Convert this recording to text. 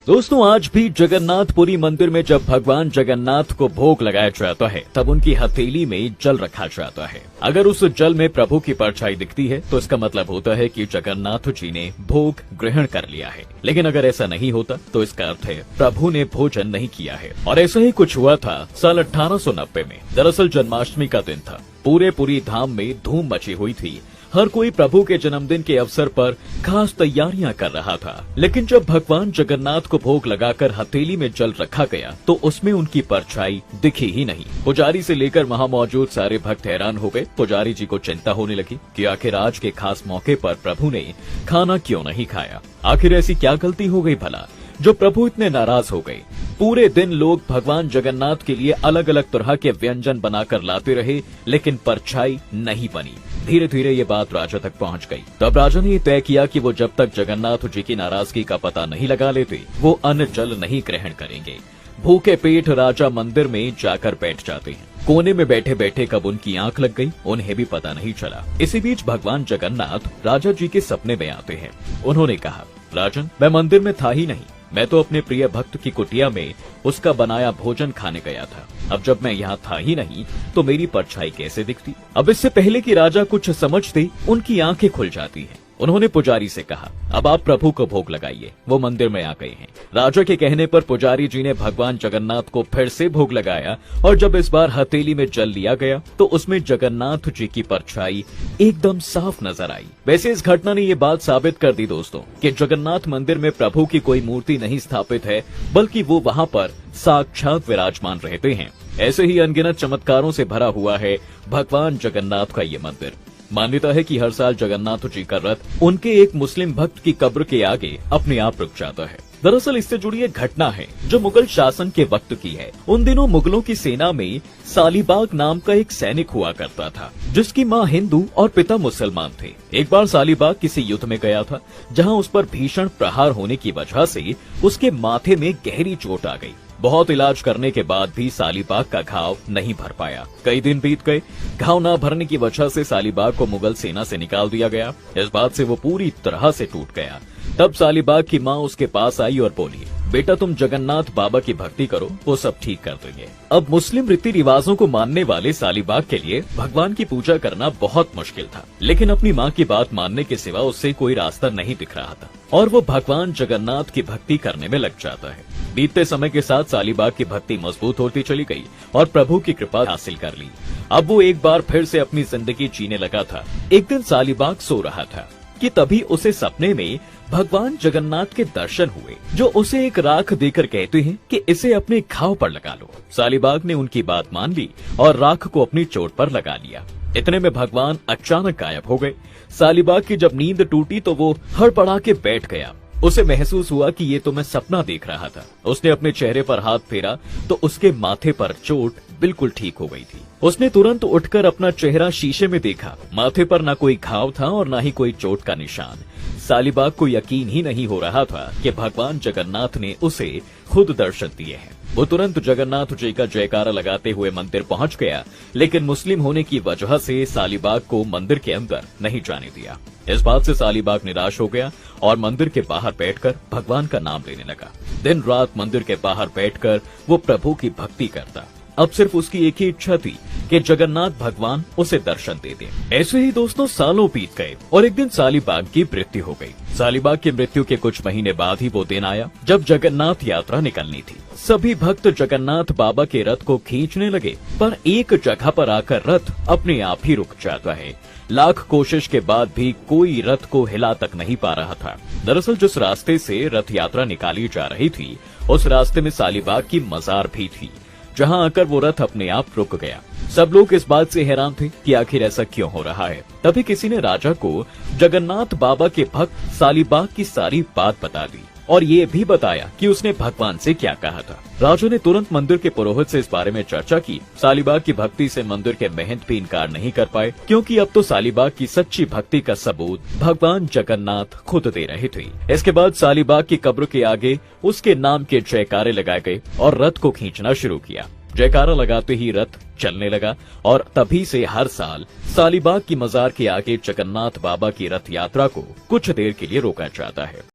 दोस्तों, आज भी जगन्नाथपुरी मंदिर में जब भगवान जगन्नाथ को भोग लगाया जाता है तब उनकी हथेली में जल रखा जाता है। अगर उस जल में प्रभु की परछाई दिखती है तो इसका मतलब होता है कि जगन्नाथ जी ने भोग ग्रहण कर लिया है। लेकिन अगर ऐसा नहीं होता तो इसका अर्थ है प्रभु ने भोजन नहीं किया है। और ऐसा ही कुछ हुआ था साल 1890 में। दरअसल जन्माष्टमी का दिन था। पूरी धाम में धूम मची हुई थी। हर कोई प्रभु के जन्मदिन के अवसर पर खास तैयारियां कर रहा था। लेकिन जब भगवान जगन्नाथ को भोग लगाकर हथेली में जल रखा गया तो उसमें उनकी परछाई दिखी ही नहीं। पुजारी से लेकर वहां मौजूद सारे भक्त हैरान हो गए। पुजारी जी को चिंता होने लगी कि आखिर आज के खास मौके पर प्रभु ने खाना क्यों नहीं खाया। आखिर ऐसी क्या गलती हो गई भला जो प्रभु इतने नाराज हो गए। पूरे दिन लोग भगवान जगन्नाथ के लिए अलग अलग तरह के व्यंजन बनाकर लाते रहे, लेकिन परछाई नहीं बनी। धीरे धीरे ये बात राजा तक पहुंच गई। तब राजा ने तय किया कि वो जब तक जगन्नाथ जी की नाराजगी का पता नहीं लगा लेते वो अन्न जल नहीं ग्रहण करेंगे। भूखे पेट राजा मंदिर में जाकर बैठ जाते हैं। कोने में बैठे बैठे कब उनकी आंख लग गई उन्हें भी पता नहीं चला। इसी बीच भगवान जगन्नाथ राजा जी के सपने में आते हैं। उन्होंने कहा, राजन, मैं मंदिर में था ही नहीं। मैं तो अपने प्रिय भक्त की कुटिया में उसका बनाया भोजन खाने गया था। अब जब मैं यहाँ था ही नहीं तो मेरी परछाई कैसे दिखती। अब इससे पहले कि राजा कुछ समझते उनकी आंखें खुल जाती हैं। उन्होंने पुजारी से कहा, अब आप प्रभु को भोग लगाइए। वो मंदिर में आ गए हैं। राजा के कहने पर पुजारी जी ने भगवान जगन्नाथ को फिर से भोग लगाया और जब इस बार हथेली में जल लिया गया तो उसमें जगन्नाथ जी की परछाई एकदम साफ नजर आई। वैसे इस घटना ने ये बात साबित कर दी दोस्तों कि जगन्नाथ मंदिर में प्रभु की कोई मूर्ति नहीं स्थापित है, बल्कि वो वहाँ पर साक्षात विराजमान रहते हैं। ऐसे ही अनगिनत चमत्कारों से भरा हुआ है भगवान जगन्नाथ का ये मंदिर। मान्यता है कि हर साल जगन्नाथ जी का रथ उनके एक मुस्लिम भक्त की कब्र के आगे अपने आप रुक जाता है। दरअसल इससे जुड़ी एक घटना है जो मुगल शासन के वक्त की है। उन दिनों मुगलों की सेना में सालीबाग नाम का एक सैनिक हुआ करता था जिसकी माँ हिंदू और पिता मुसलमान थे। एक बार सालीबाग किसी युद्ध में गया था जहाँ उस पर भीषण प्रहार होने की वजह से उसके माथे में गहरी चोट आ गई। बहुत इलाज करने के बाद भी सालीबाग का घाव नहीं भर पाया। कई दिन बीत गए। घाव न भरने की वजह से सालीबाग को मुगल सेना से निकाल दिया गया। इस बात से वो पूरी तरह से टूट गया। तब सालीबाग की माँ उसके पास आई और बोली, बेटा तुम जगन्नाथ बाबा की भक्ति करो, वो सब ठीक कर देंगे। अब मुस्लिम रीति रिवाजों को मानने वाले सालीबाग के लिए भगवान की पूजा करना बहुत मुश्किल था। लेकिन अपनी माँ की बात मानने के सिवा उससे कोई रास्ता नहीं दिख रहा था और वो भगवान जगन्नाथ की भक्ति करने में लग जाता है। बीतते समय के साथ सालीबाग की भक्ति मजबूत होती चली गई और प्रभु की कृपा हासिल कर ली। अब वो एक बार फिर से अपनी जिंदगी जीने लगा था। एक दिन सालीबाग सो रहा था कि तभी उसे सपने में भगवान जगन्नाथ के दर्शन हुए जो उसे एक राख देकर कहते हैं कि इसे अपने घाव पर लगा लो। सालीबाग ने उनकी बात मान ली और राख को अपनी चोट पर लगा लिया। इतने में भगवान अचानक गायब हो गए। सालीबाग की जब नींद टूटी तो वो हड़बड़ा के बैठ गया। उसे महसूस हुआ कि ये तो मैं सपना देख रहा था। उसने अपने चेहरे पर हाथ फेरा तो उसके माथे पर चोट बिल्कुल ठीक हो गई थी। उसने तुरंत उठकर अपना चेहरा शीशे में देखा। माथे पर न कोई घाव था और न ही कोई चोट का निशान। सालीबाग को यकीन ही नहीं हो रहा था कि भगवान जगन्नाथ ने उसे खुद दर्शन दिए हैं। वो तुरंत जगन्नाथ जी का जयकारा लगाते हुए मंदिर पहुंच गया, लेकिन मुस्लिम होने की वजह से सालीबाग को मंदिर के अंदर नहीं जाने दिया। इस बात से सालीबाग निराश हो गया और मंदिर के बाहर बैठकर भगवान का नाम लेने लगा। दिन रात मंदिर के बाहर बैठकर वो प्रभु की भक्ति करता। अब सिर्फ उसकी एक ही इच्छा थी कि जगन्नाथ भगवान उसे दर्शन दे दें। ऐसे ही दोस्तों सालों बीत गए और एक दिन सालीबाग की मृत्यु हो गई। सालीबाग की मृत्यु के कुछ महीने बाद ही वो दिन आया जब जगन्नाथ यात्रा निकलनी थी। सभी भक्त जगन्नाथ बाबा के रथ को खींचने लगे, पर एक जगह पर आकर रथ अपने आप ही रुक जाता है। लाख कोशिश के बाद भी कोई रथ को हिला तक नहीं पा रहा था। दरअसल जिस रास्ते से रथ यात्रा निकाली जा रही थी उस रास्ते में सालीबाग की मजार भी थी, जहां आकर वो रथ अपने आप रुक गया। सब लोग इस बात से हैरान थे कि आखिर ऐसा क्यों हो रहा है। तभी किसी ने राजा को जगन्नाथ बाबा के भक्त सालीबाग की सारी बात बता दी और ये भी बताया कि उसने भगवान से क्या कहा था। राजा ने तुरंत मंदिर के पुरोहित से इस बारे में चर्चा की। सालीबाग की भक्ति से मंदिर के महंत भी इनकार नहीं कर पाए, क्योंकि अब तो सालीबाग की सच्ची भक्ति का सबूत भगवान जगन्नाथ खुद दे रहे थे। इसके बाद सालीबाग की कब्र के आगे उसके नाम के जयकारे लगाए गए और रथ को खींचना शुरू किया। जयकारा लगाते ही रथ चलने लगा और तभी से हर साल सालीबाग की मजार के आगे जगन्नाथ बाबा की रथ यात्रा को कुछ देर के लिए रोका जाता है।